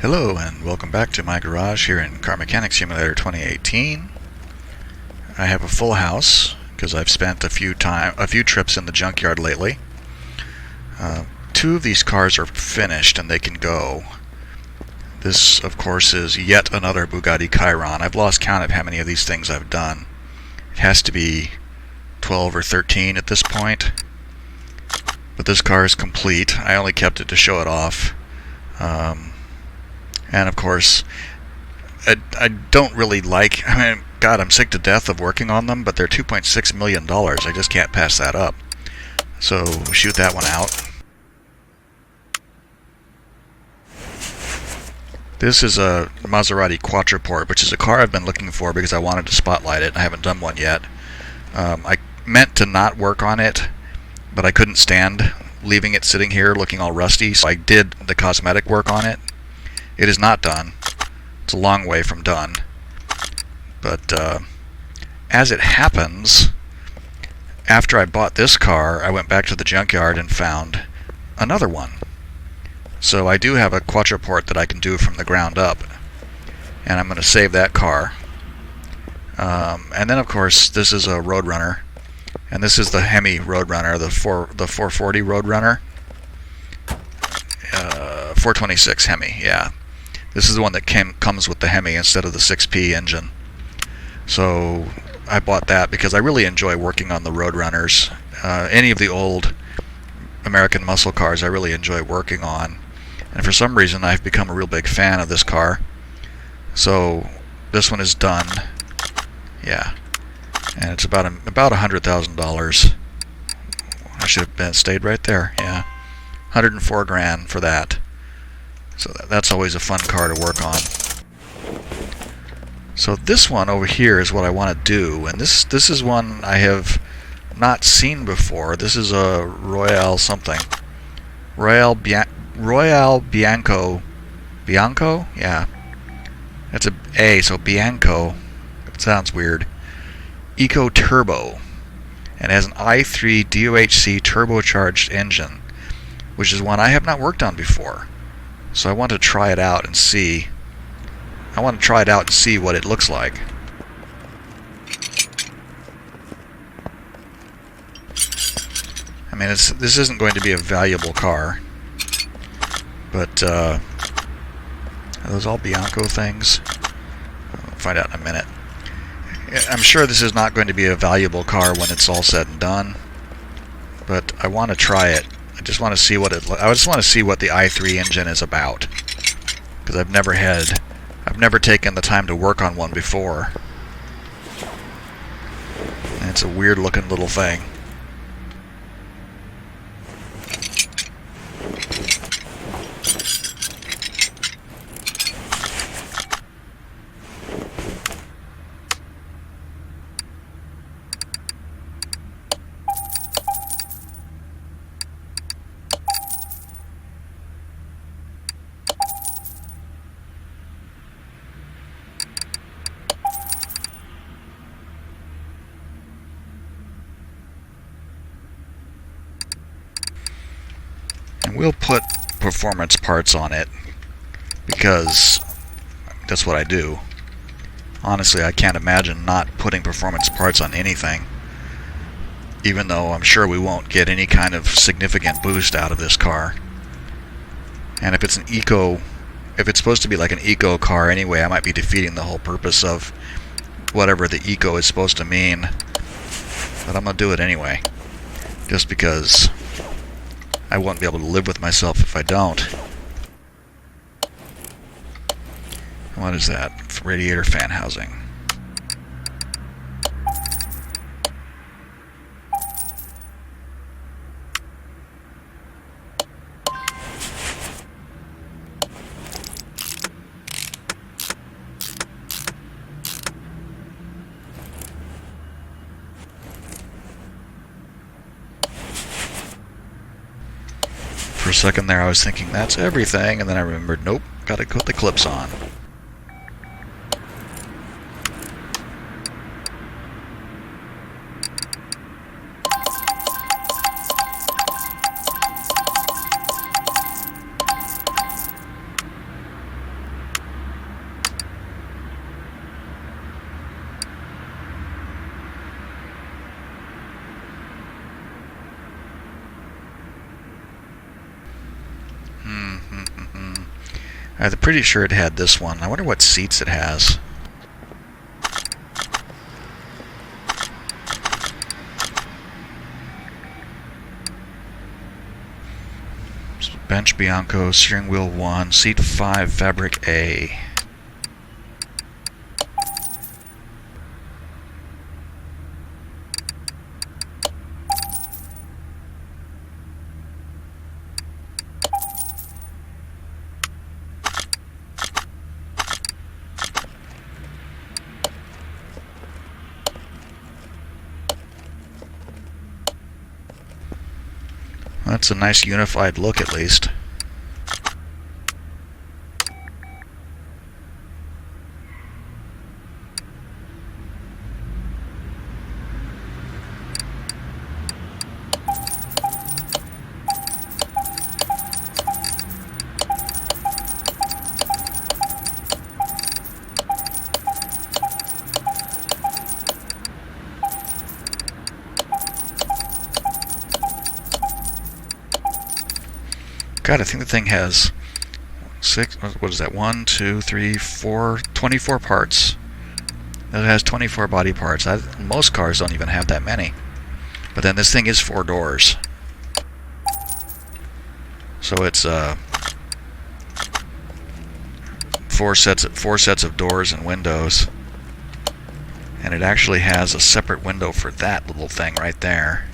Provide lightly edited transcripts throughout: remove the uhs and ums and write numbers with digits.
Hello and welcome back to my garage here in Car Mechanic Simulator 2018. I have a full house because I've spent a few trips in the junkyard lately. Two of these cars are finished and they can go. This, of course, is yet another Bugatti Chiron. I've lost count of how many of these things I've done. It has to be 12 or 13 at this point. But this car is complete. I only kept it to show it off. And of course, I don't really like, God, I'm sick to death of working on them, but they're $2.6 million. I just can't pass that up. So, shoot that one out. This is a Maserati Quattraport, which is a car I've been looking for because I wanted to spotlight it, and I haven't done one yet. I meant to not work on it, but I couldn't stand leaving it sitting here looking all rusty, so I did the cosmetic work on it. It is not done. It's a long way from done. But as it happens, after I bought this car, I went back to the junkyard and found another one. So I do have a Quattraport that I can do from the ground up. And I'm going to save that car. And then, of course, this is a Roadrunner. And this is the Hemi Roadrunner, the 440 Roadrunner. 426 Hemi, yeah. This is the one that comes with the Hemi instead of the 6P engine. So I bought that because I really enjoy working on the Roadrunners. Any of the old American muscle cars I really enjoy working on. And for some reason I've become a real big fan of this car. So this one is done. Yeah. And it's about $100,000. I should have stayed right there. Yeah. 104 grand for that. So that's always a fun car to work on. So this one over here is what I want to do, and this is one I have not seen before. This is a Royal something. Royal Bianco. Bianco? Yeah. That's a A, so Bianco. It sounds weird. Eco Turbo. And it has an i3 DOHC turbocharged engine, which is one I have not worked on before. So I want to try it out and see. I want to try it out and see what it looks like. I mean, this isn't going to be a valuable car, but are those all Bianco things? I'll find out in a minute. I'm sure this is not going to be a valuable car when it's all said and done, but I want to try it. I just want to see what I just want to see what the i3 engine is about, because I've never taken the time to work on one before, and it's a weird looking little thing. We'll put performance parts on it because that's what I do. Honestly, I can't imagine not putting performance parts on anything, even though I'm sure we won't get any kind of significant boost out of this car. And if it's if it's supposed to be like an eco car anyway, I might be defeating the whole purpose of whatever the eco is supposed to mean. But I'm going to do it anyway, just because I won't be able to live with myself if I don't. What is that? Radiator fan housing. For a second there I was thinking that's everything, and then I remembered, nope, gotta put the clips on. I'm pretty sure it had this one. I wonder what seats it has. Bench Bianco, steering wheel 1, seat 5, fabric A. That's a nice unified look, at least. God, I think the thing has 24 parts. It has 24 body parts. Most cars don't even have that many. But then this thing is 4 doors. So it's four sets of doors and windows. And it actually has a separate window for that little thing right there.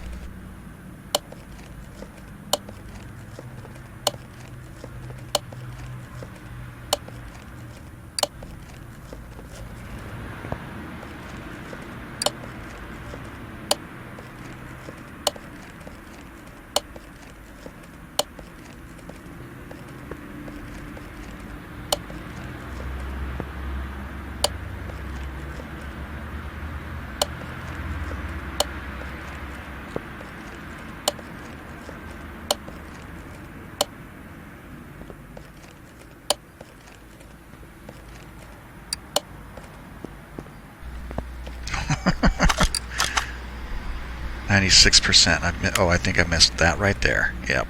%. Oh, I think I missed that right there. Yep.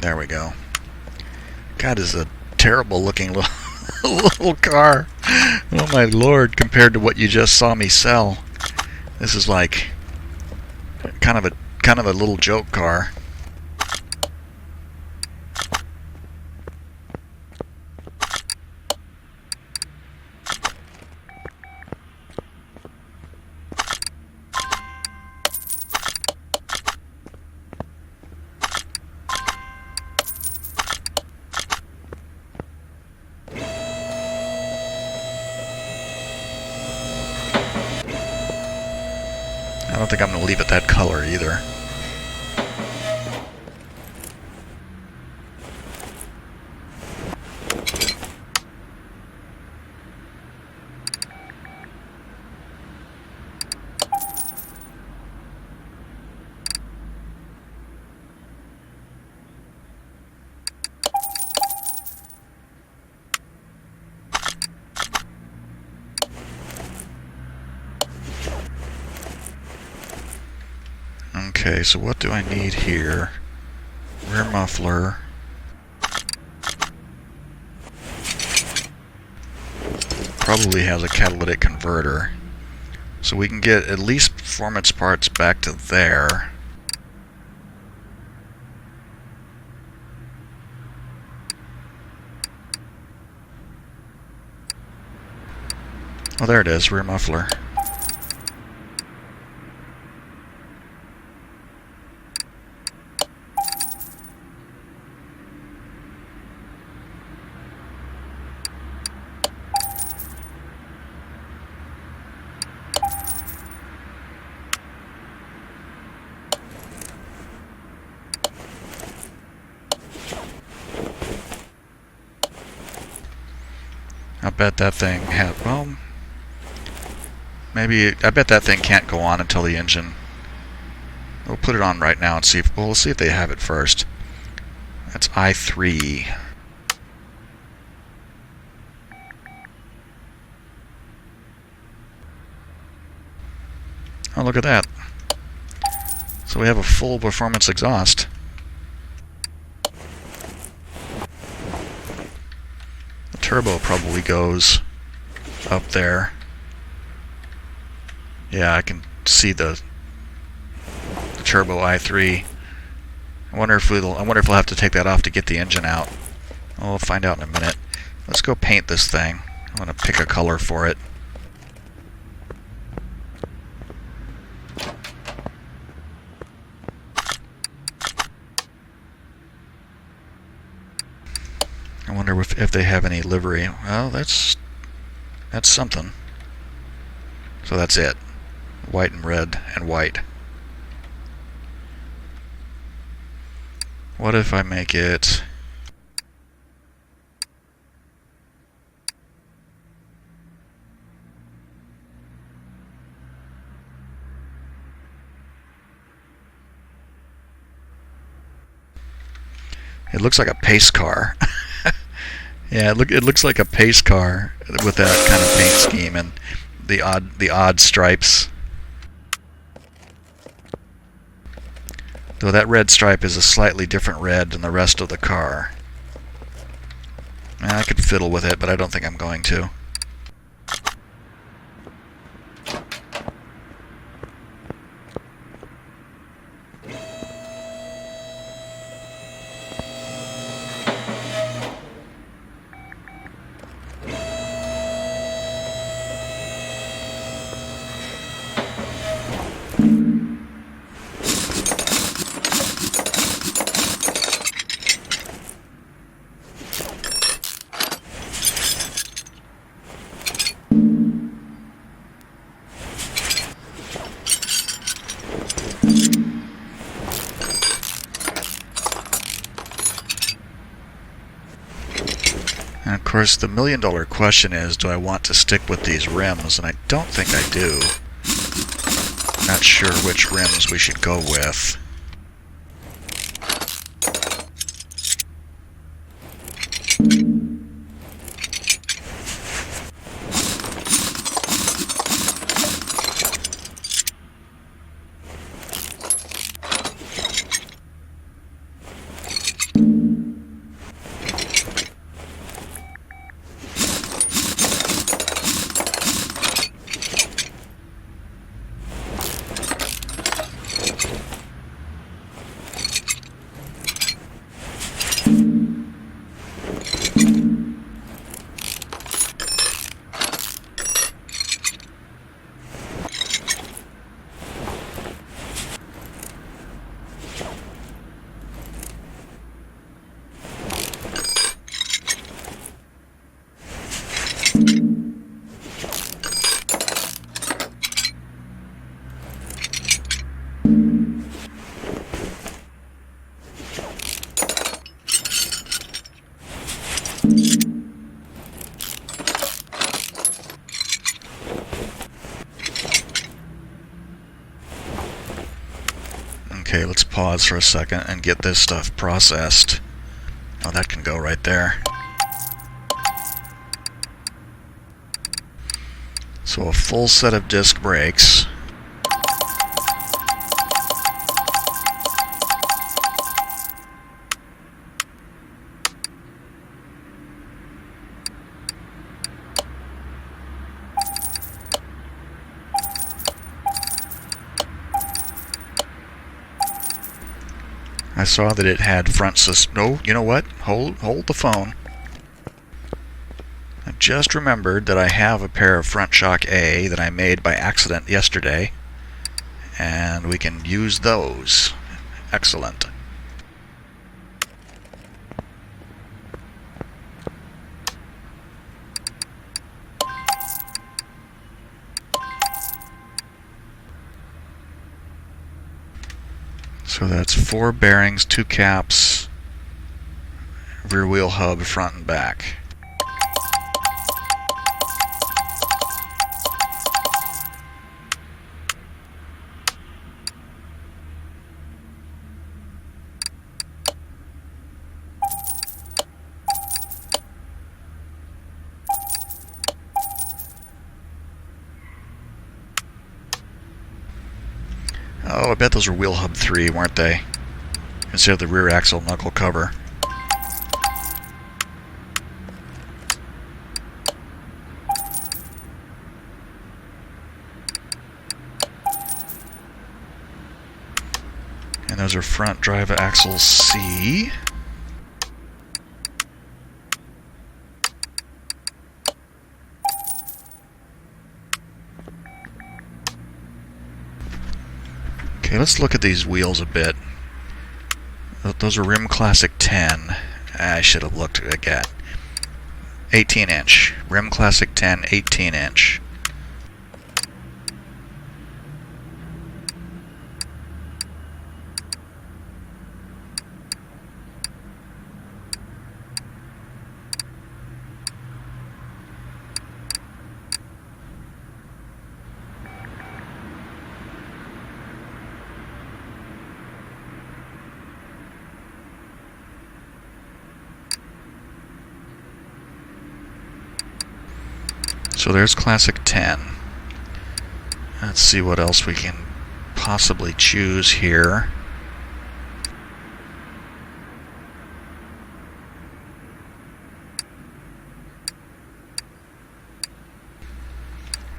There we go. God, this is a terrible looking little car. Oh my lord, compared to what you just saw me sell. This is like kind of a little joke car. I don't think I'm going to leave it that color either. Okay, so what do I need here? Rear muffler. Probably has a catalytic converter. So we can get at least performance parts back to there. Oh, there it is, rear muffler. I bet that thing had, well, maybe, I bet that thing can't go on until the engine. We'll put it on right now and see if, well, we'll see if they have it first. That's I3. Oh, look at that. So we have a full performance exhaust. turbo probably goes up there. Yeah, I can see the turbo i3. I wonder if we'll have to take that off to get the engine out. Well, we'll find out in a minute. Let's go paint this thing. I want to pick a color for it. I wonder if they have any livery. Well, that's something. So that's it. White and red and white. What if I make it... It looks like a pace car. Yeah, it looks like a pace car with that kind of paint scheme and the odd stripes. Though that red stripe is a slightly different red than the rest of the car. I could fiddle with it, but I don't think I'm going to. And of course, the million-dollar question is, do I want to stick with these rims? And I don't think I do. I'm not sure which rims we should go with. Okay, let's pause for a second and get this stuff processed. Oh, that can go right there. So a full set of disc brakes. I saw that it had front No, you know what? Hold the phone. I just remembered that I have a pair of front shock A that I made by accident yesterday, and we can use those. Excellent. So that's 4 bearings, 2 caps, rear wheel hub, front and back. Oh, I bet those were wheel hub 3, weren't they? Instead of the rear axle knuckle cover. And those are front drive axle C. Okay, let's look at these wheels a bit. Those are Rim Classic 10. I should have looked again. 18 inch. Rim Classic 10, 18 inch. So there's Classic 10. Let's see what else we can possibly choose here.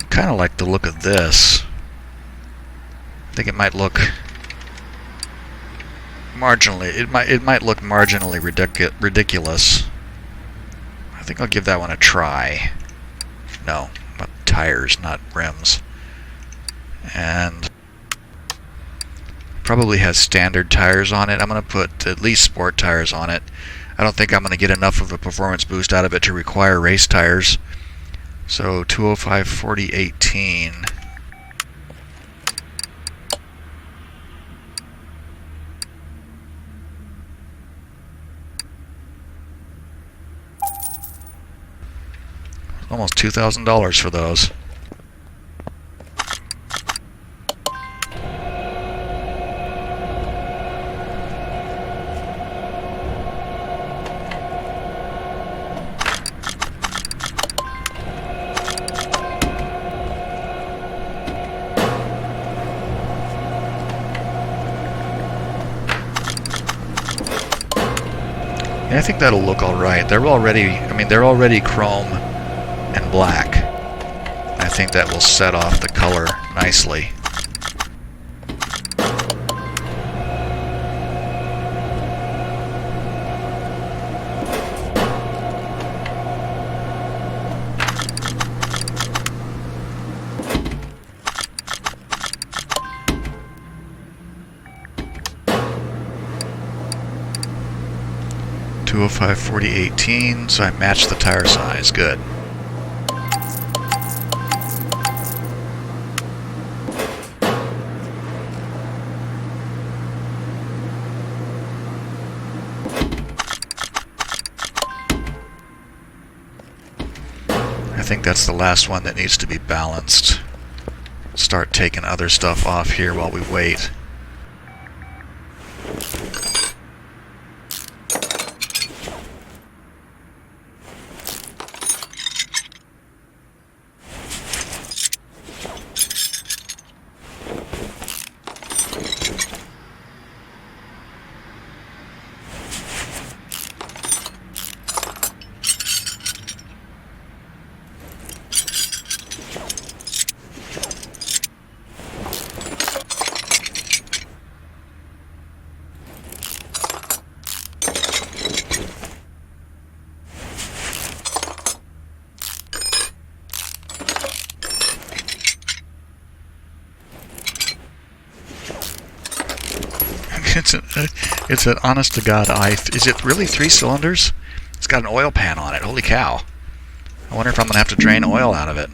Kind of like the look of this. I think it might look marginally. It might look marginally ridiculous. I think I'll give that one a try. No, but tires, not rims. And probably has standard tires on it. I'm going to put at least sport tires on it. I don't think I'm going to get enough of a performance boost out of it to require race tires. So 205/40/18. Almost $2,000 for those. Yeah, I think that'll look all right. They're already chrome and black. I think that will set off the color nicely. (205/40/18), so I matched the tire size. Good. I think that's the last one that needs to be balanced. Start taking other stuff off here while we wait. It's an honest to God is it really 3 cylinders? It's got an oil pan on it. Holy cow. I wonder if I'm going to have to drain oil out of it.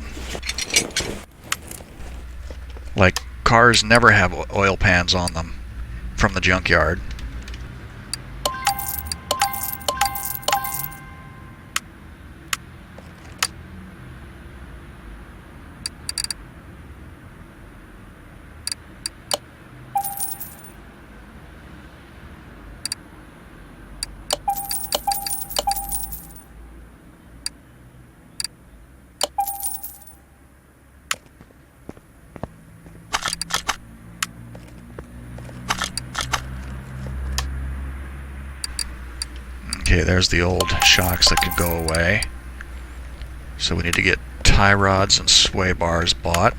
Like, cars never have oil pans on them from the junkyard. Okay, there's the old shocks that could go away. So we need to get tie rods and sway bars bought.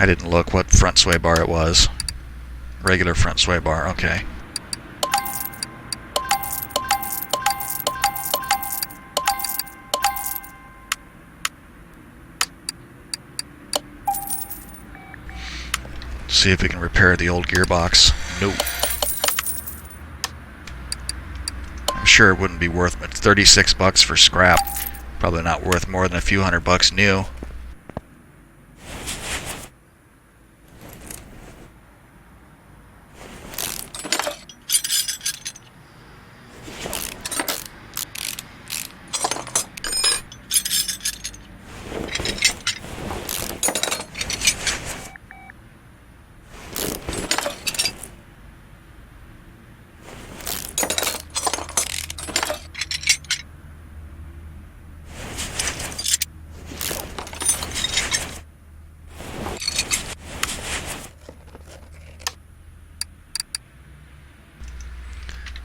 I didn't look what front sway bar it was. Regular front sway bar, okay. See if we can repair the old gearbox. Nope. I'm sure it wouldn't be worth it. 36 bucks for scrap. Probably not worth more than a few $100 new.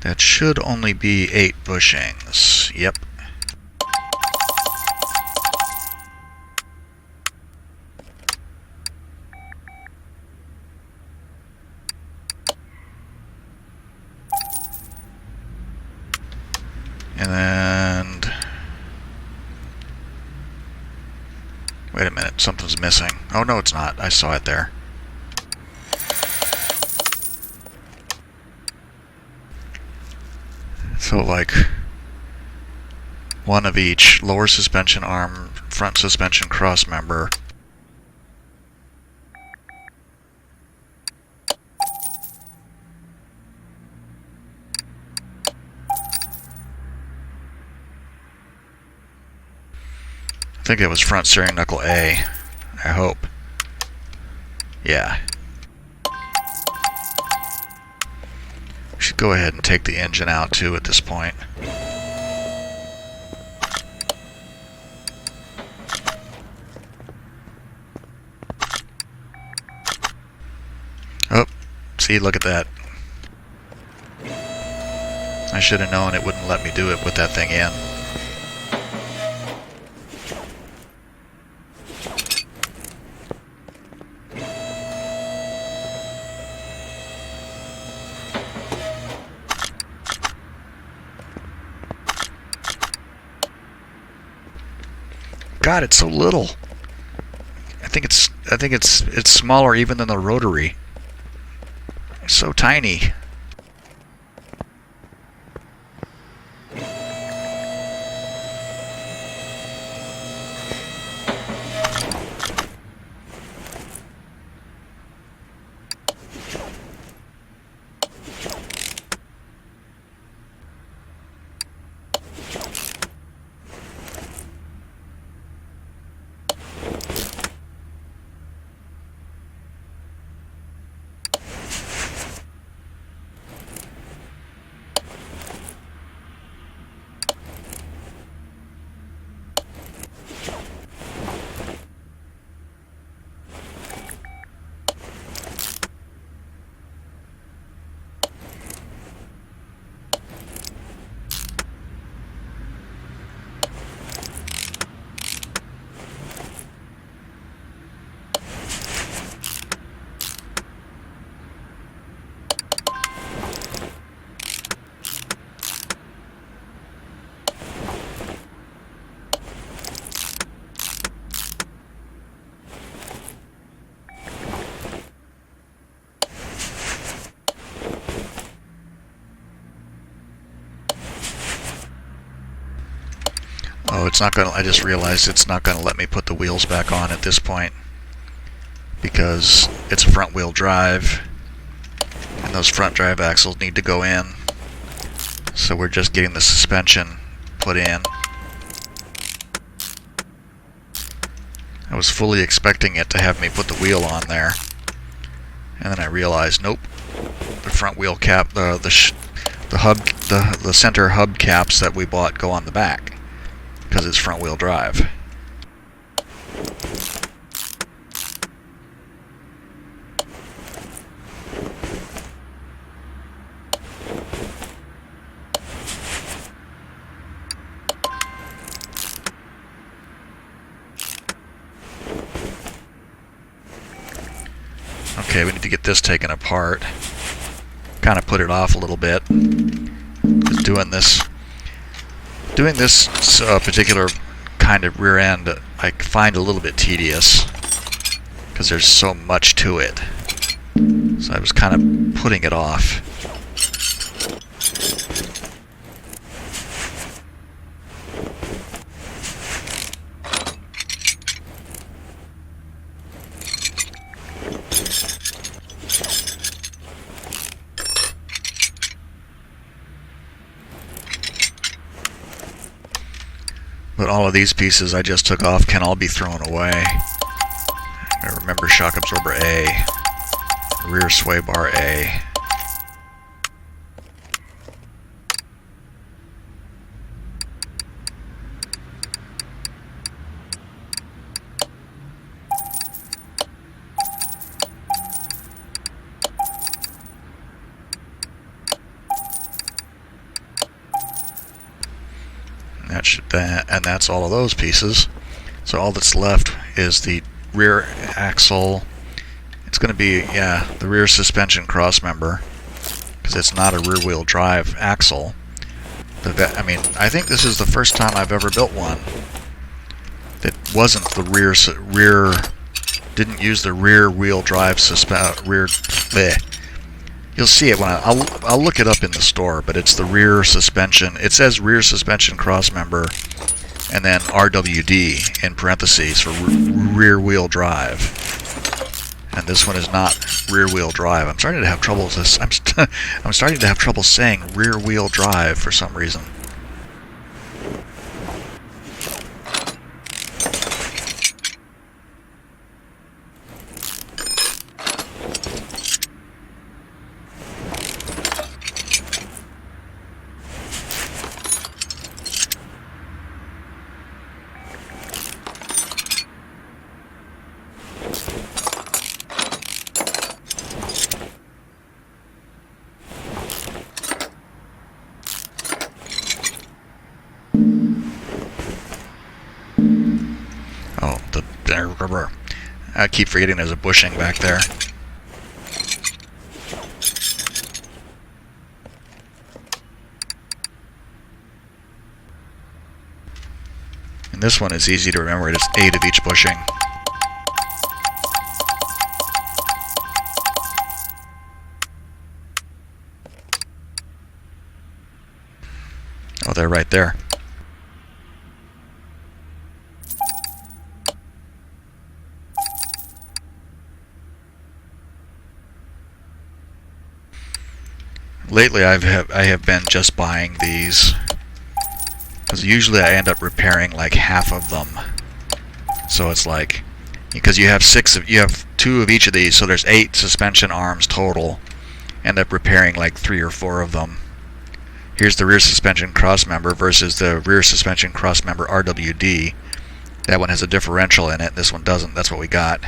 That should only be 8 bushings. Yep. And wait a minute, something's missing. Oh no, it's not. I saw it there. So like one of each: lower suspension arm, front suspension cross member. I think it was front steering knuckle A. I hope. Yeah. We should go ahead and take the engine out too at this point. Oh, see, look at that. I should have known it wouldn't let me do it with that thing in. God, it's so little. I think it's smaller even than the rotary. It's so tiny. Oh, it's not gonna, I just realized it's not gonna let me put the wheels back on at this point because it's a front wheel drive and those front drive axles need to go in. So we're just getting the suspension put in. I was fully expecting it to have me put the wheel on there, and then I realized, nope, the front wheel cap, the center hub caps that we bought go on the back because it's front wheel drive. Okay, we need to get this taken apart. Kind of put it off a little bit. Doing this particular kind of rear end I find a little bit tedious because there's so much to it. So I was kind of putting it off. But all of these pieces I just took off can all be thrown away. I remember shock absorber A, rear sway bar A. And that's all of those pieces. So all that's left is the rear axle. It's going to be, yeah, the rear suspension cross member, because it's not a rear wheel drive axle. I mean, I think this is the first time I've ever built one that wasn't the didn't use the rear wheel drive You'll see it when I'll look it up in the store, but it's the rear suspension. It says rear suspension cross member, and then RWD in parentheses for rear wheel drive. And this one is not rear wheel drive. I'm starting to have trouble with this. I'm starting to have trouble saying rear wheel drive for some reason. I keep forgetting there's a bushing back there. And this one is easy to remember. It's 8 of each bushing. Oh, they're right there. Lately, I have been just buying these, because usually I end up repairing like half of them. So it's like, because you have 2 of each of these, so there's 8 suspension arms total. End up repairing like 3 or 4 of them. Here's the rear suspension cross member versus the rear suspension cross member RWD. That one has a differential in it. This one doesn't. That's what we got.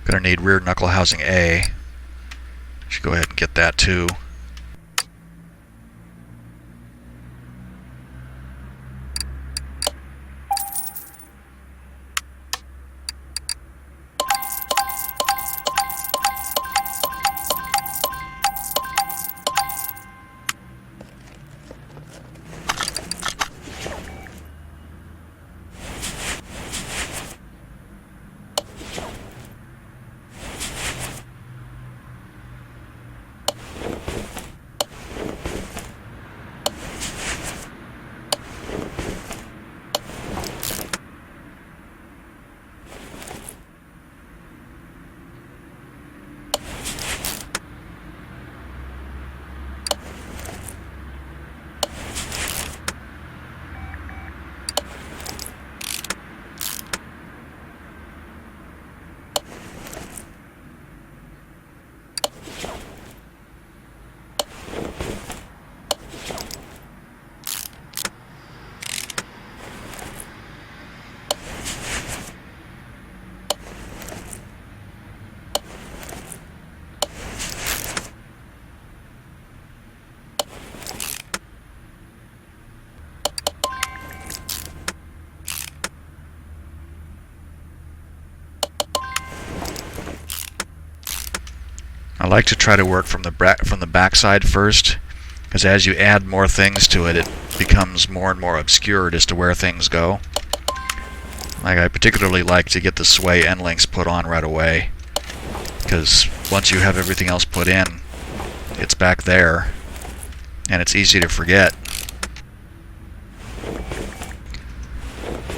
Gonna need rear knuckle housing A. Should go ahead and get that too. like to try to work from the back side first, because as you add more things to it, it becomes more and more obscured as to where things go. Like, I particularly like to get the sway end links put on right away, because once you have everything else put in, it's back there, and it's easy to forget.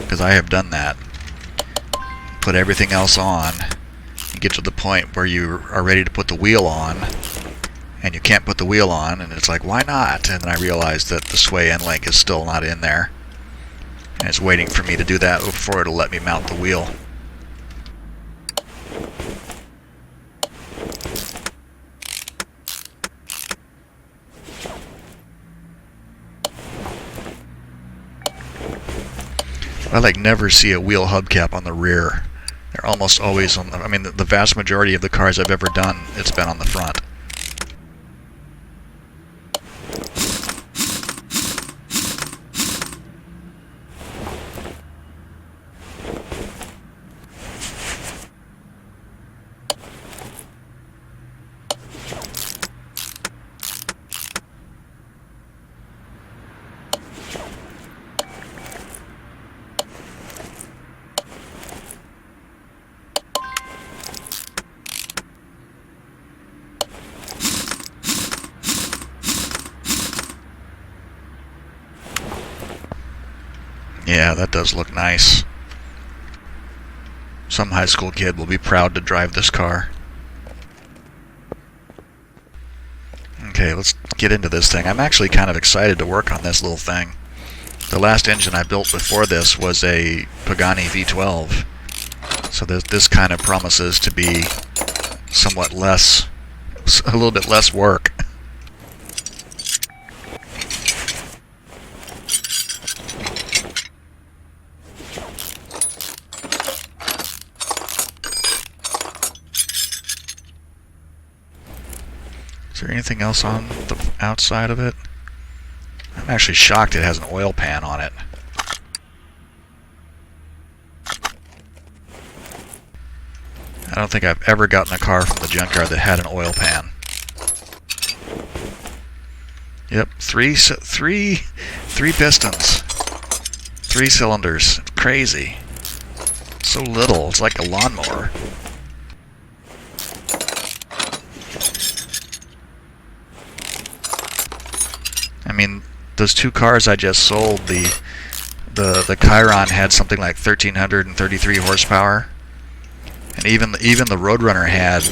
Because I have done that. Put everything else on, you get to the point where you are ready to put the wheel on, and you can't put the wheel on, and it's like, why not? And then I realize that the sway end link is still not in there, and it's waiting for me to do that before it'll let me mount the wheel. I like never see a wheel hubcap on the rear. They're almost always on the, I mean, the vast majority of the cars I've ever done, it's been on the front. Yeah, that does look nice. Some high school kid will be proud to drive this car. Okay, let's get into this thing. I'm actually kind of excited to work on this little thing. The last engine I built before this was a Pagani V12. So this kind of promises to be somewhat less, a little bit less work. Is there anything else on the outside of it? I'm actually shocked it has an oil pan on it. I don't think I've ever gotten a car from the Junkyard that had an oil pan. Yep, three pistons, 3 cylinders. Crazy. So little. It's like a lawnmower. I mean, those 2 cars I just sold, the Chiron had something like 1,333 horsepower, and even the Roadrunner had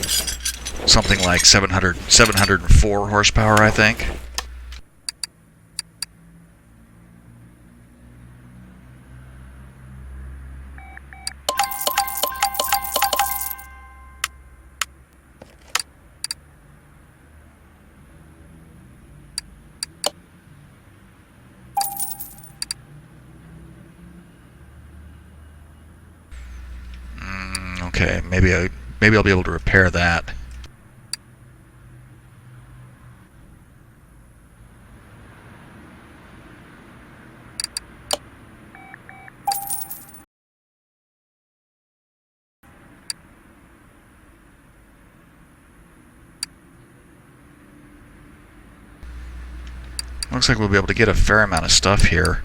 something like 704 horsepower, I think. Okay, maybe I'll be able to repair that. Looks like we'll be able to get a fair amount of stuff here.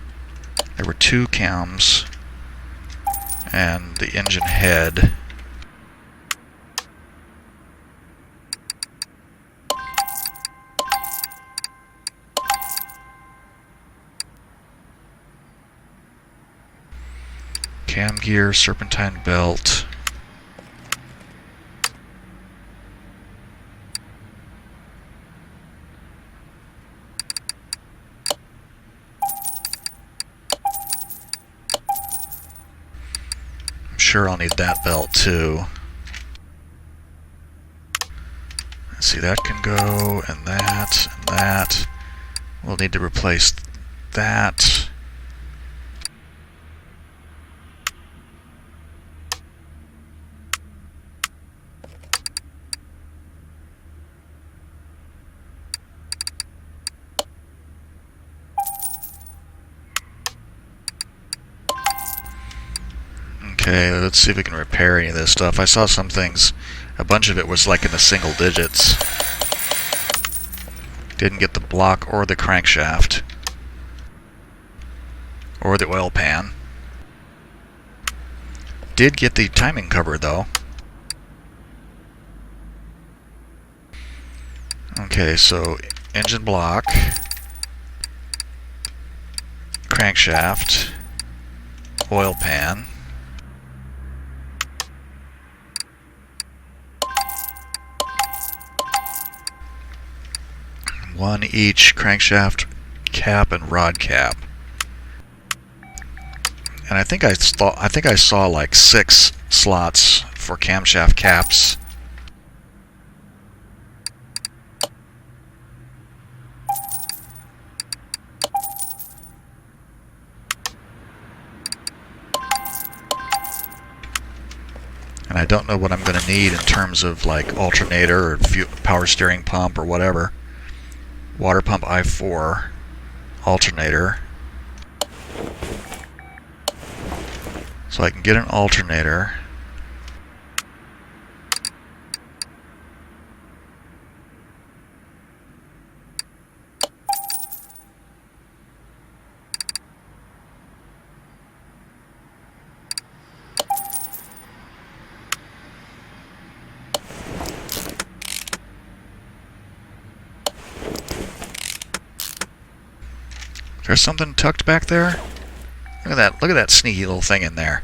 There were 2 cams and the engine head. Cam gear, serpentine belt. I'm sure I'll need that belt too. Let's see, that can go, and that, and that. We'll need to replace that. Okay, let's see if we can repair any of this stuff. I saw some things A bunch of it was like in the single digits. Didn't get the block or the crankshaft. Or the oil pan. Did get the timing cover though. Okay, so engine block, crankshaft, oil pan. One each crankshaft cap and rod cap. And I think I saw like 6 slots for camshaft caps. And I don't know what I'm going to need in terms of like alternator or power steering pump or whatever. Water pump I4 alternator. So I can get an alternator. There's something tucked back there? Look at that. Look at that sneaky little thing in there.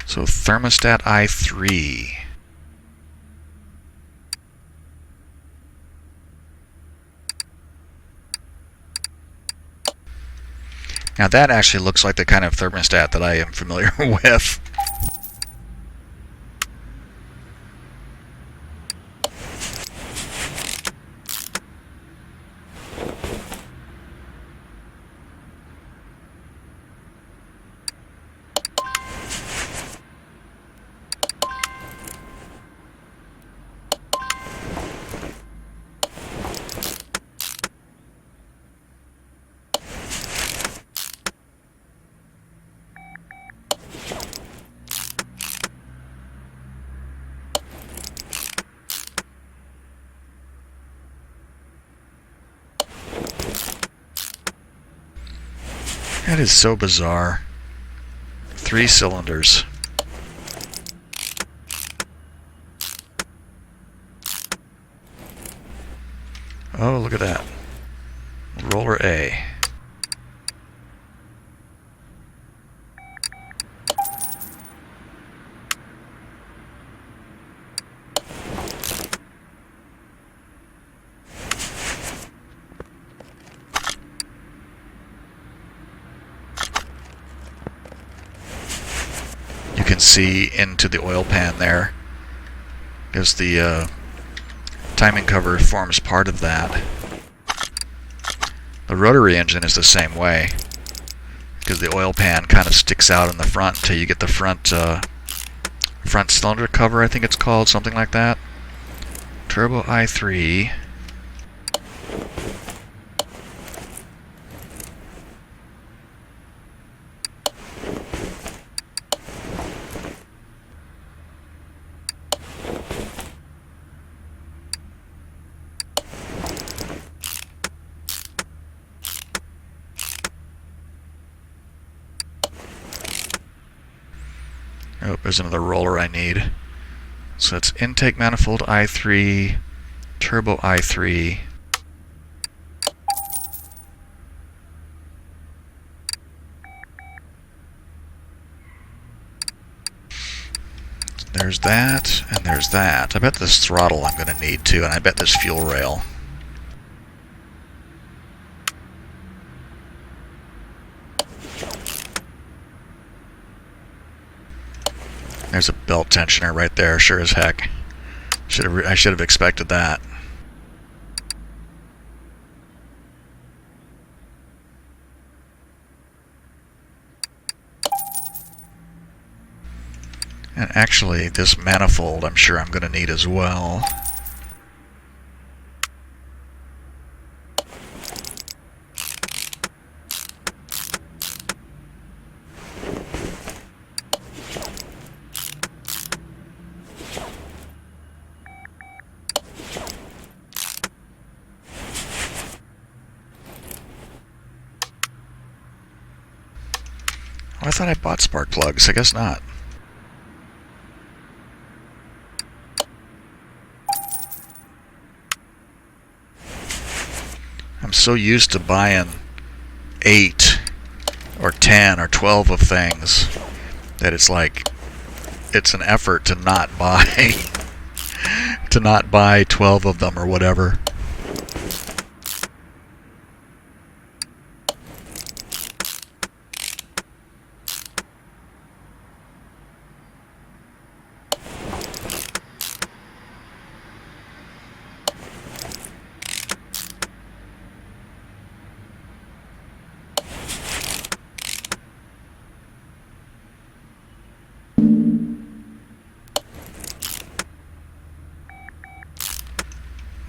So thermostat I3. Now that actually looks like the kind of thermostat that I am familiar with. That is so bizarre. 3 cylinders. Oh, look at that. Roller A. You can see into the oil pan there, because the timing cover forms part of that. The rotary engine is the same way, because the oil pan kind of sticks out in the front until you get the front cylinder cover, I think it's called, something like that. Turbo I3. Oh, there's another roller I need. So it's intake manifold I3, turbo I3. There's that, and there's that. I bet this throttle I'm going to need too, and I bet this fuel rail. There's a belt tensioner right there, sure as heck. I should have expected that. And actually, this manifold I'm sure I'm going to need as well. Oh, I thought I bought spark plugs. I guess not. I'm so used to buying 8 or 10 or 12 of things that it's like it's an effort to not buy to not buy 12 of them or whatever.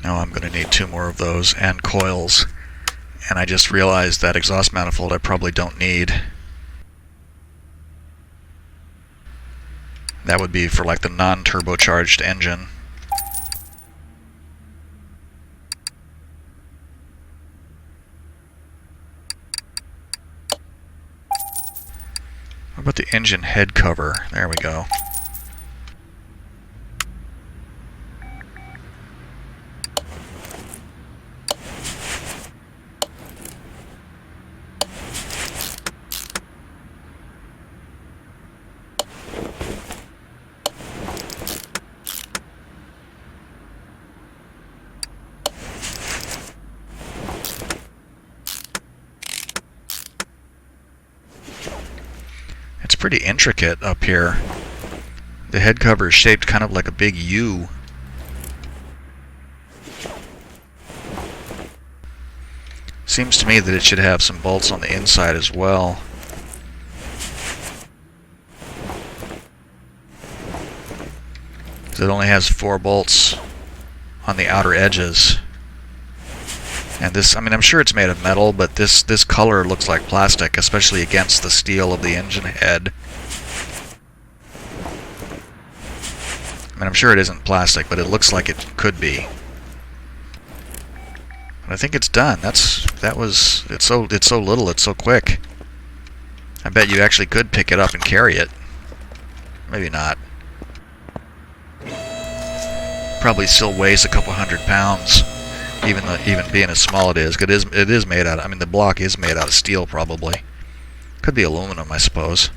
Now I'm going to need 2 more of those and coils. And I just realized that exhaust manifold I probably don't need. That would be for like the non-turbocharged engine. What about the engine head cover? There we go. It's pretty intricate up here. The head cover is shaped kind of like a big U. Seems to me that it should have some bolts on the inside as well. It only has 4 bolts on the outer edges. And this, I mean, I'm sure it's made of metal, but this color looks like plastic, especially against the steel of the engine head. I mean, I'm sure it isn't plastic, but it looks like it could be. But I think it's done. It's so little, it's so quick. I bet you actually could pick it up and carry it. Maybe not. Probably still weighs a couple hundred pounds. Even being as small it is made out of, I mean, the block is made out of steel probably. Could be aluminum, I suppose.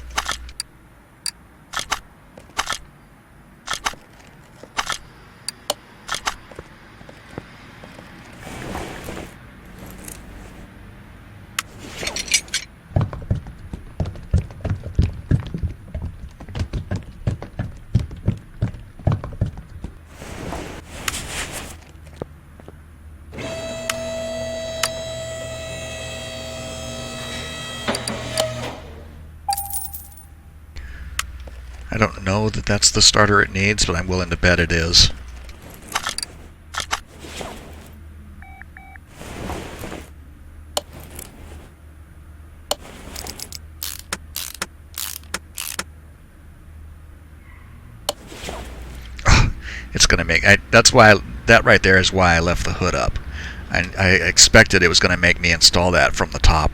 I don't know that that's the starter it needs, but I'm willing to bet it is. It's going to make... that right there is why I left the hood up. I expected it was going to make me install that from the top.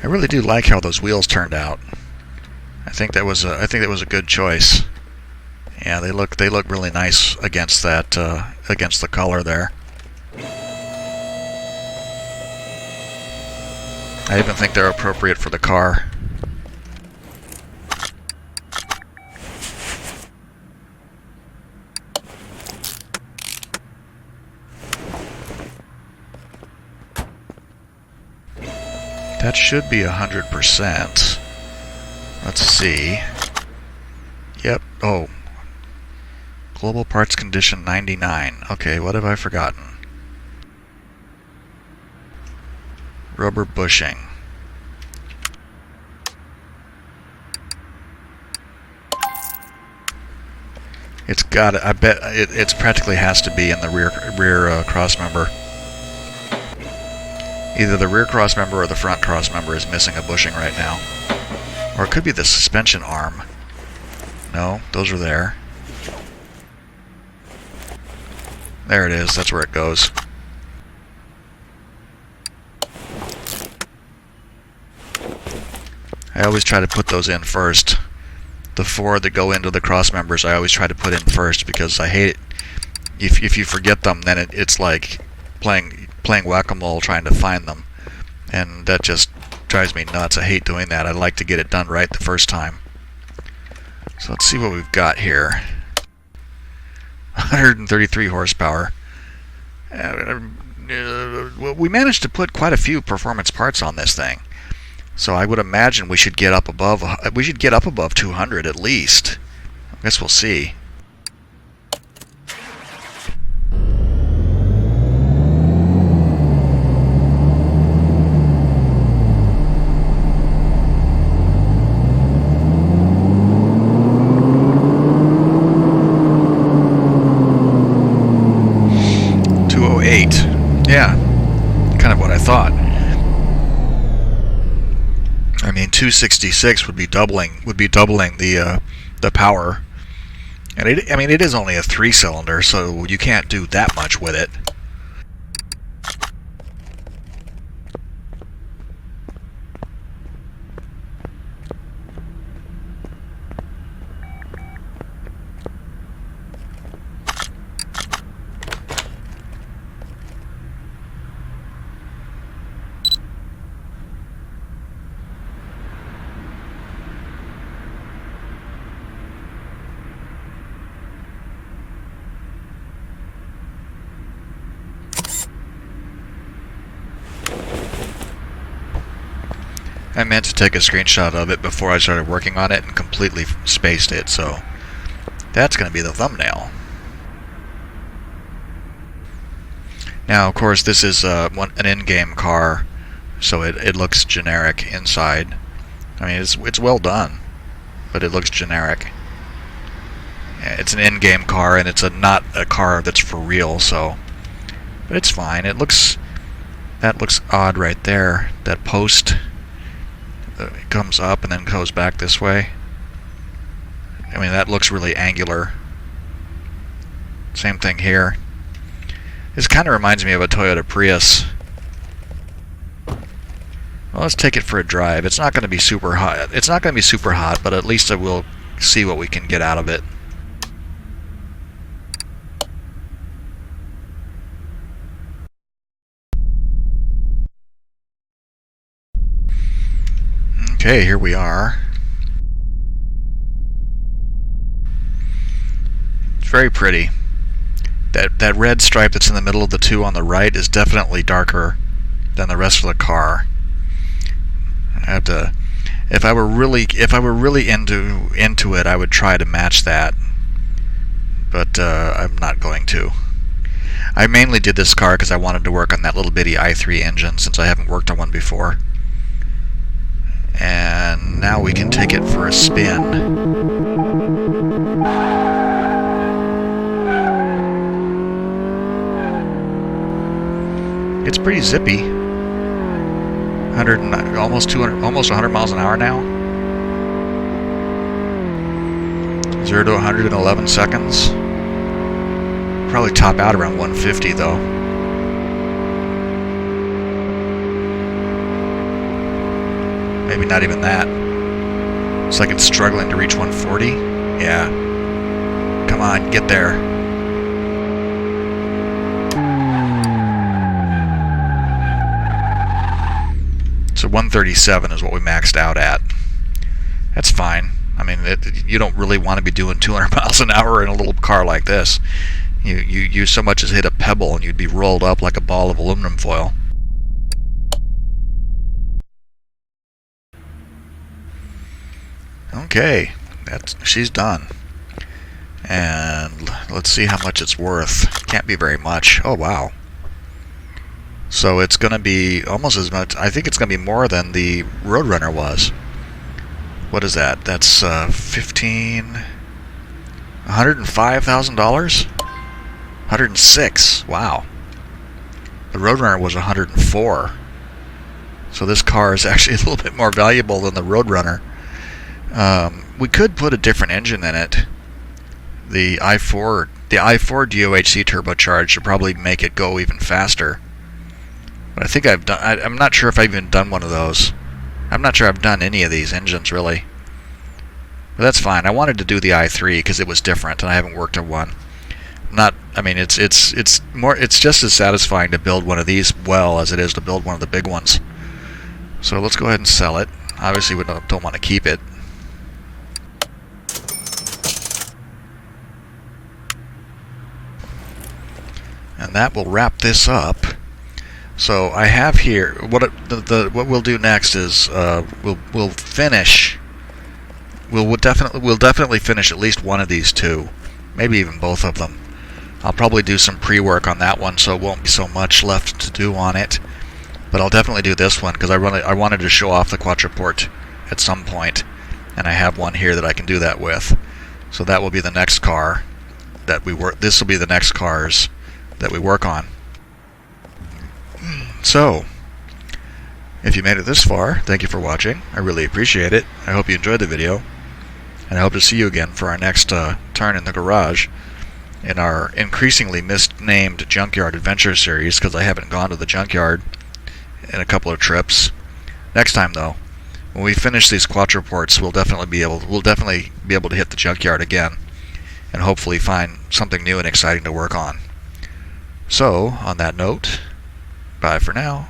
I really do like how those wheels turned out. I think that was a good choice. Yeah, they look really nice against that against the color there. I even think they're appropriate for the car. That should be 100%. Let's see. Yep. Oh. Global parts condition 99. Okay, what have I forgotten? Rubber bushing. It's got. I bet it's practically has to be in the rear cross member. Either the rear cross member or the front cross member is missing a bushing right now, or it could be the suspension arm. No, those are there. There it is. That's where it goes. I always try to put those in first. The four that go into the cross members, I always try to put in first because I hate it. If you forget them, then it's like playing whack-a-mole trying to find them, and that just drives me nuts. I hate doing that. I like to get it done right the first time. So let's see what we've got here. 133 horsepower. We managed to put quite a few performance parts on this thing. So I would imagine we should get up above 200 at least. I guess we'll see. Yeah, kind of what I thought. I mean, 266 would be doubling the power, and it is only a 3-cylinder, so you can't do that much with it. I meant to take a screenshot of it before I started working on it and completely spaced it, so that's going to be the thumbnail. Now, of course, this is an in-game car, so it looks generic inside. I mean, it's well done, but it looks generic. It's an in-game car, and it's not a car that's for real, so... But it's fine. That looks odd right there. That post... It comes up and then goes back this way. I mean, that looks really angular. Same thing here. This kind of reminds me of a Toyota Prius. Well, let's take it for a drive. It's not going to be super hot. It's not going to be super hot, but at least we'll see what we can get out of it. Okay, here we are. It's very pretty. That red stripe that's in the middle of the two on the right is definitely darker than the rest of the car. I have to, if I were really into it, I would try to match that, but I'm not going to. I mainly did this car because I wanted to work on that little bitty i3 engine since I haven't worked on one before. And now we can take it for a spin. It's pretty zippy. 100, almost 200, almost 100 miles an hour now. 0 to 100 in 11 seconds. Probably top out around 150 though. Maybe not even that. It's like it's struggling to reach 140. Yeah. Come on, get there. So 137 is what we maxed out at. That's fine. I mean, you don't really want to be doing 200 miles an hour in a little car like this. You so much as hit a pebble and you'd be rolled up like a ball of aluminum foil. Okay, she's done. And let's see how much it's worth. Can't be very much. Oh, wow. So it's going to be almost as much. I think it's going to be more than the Roadrunner was. What is that? That's $105,000? 106. Wow. The Roadrunner was 104. So this car is actually a little bit more valuable than the Roadrunner. We could put a different engine in it. The i4 DOHC turbocharged should probably make it go even faster. But I think I've done. I'm not sure if I've even done one of those. I'm not sure I've done any of these engines really. But that's fine. I wanted to do the i3 because it was different, and I haven't worked on one. I mean, it's just as satisfying to build one of these well as it is to build one of the big ones. So let's go ahead and sell it. Obviously, we don't want to keep it. And that will wrap this up. So I have here what we'll do next is we'll finish. We'll definitely finish at least one of these two, maybe even both of them. I'll probably do some pre-work on that one, so it won't be so much left to do on it. But I'll definitely do this one because I wanted to show off the Quattraport at some point, and I have one here that I can do that with. So that will be the next car that we work. This will be the next cars that we work on. So, if you made it this far, thank you for watching. I really appreciate it. I hope you enjoyed the video, and I hope to see you again for our next turn in the garage in our increasingly misnamed Junkyard Adventure series, because I haven't gone to the Junkyard in a couple of trips. Next time, though, when we finish these Quattraports, we'll definitely be able to hit the Junkyard again, and hopefully find something new and exciting to work on. So, on that note, bye for now.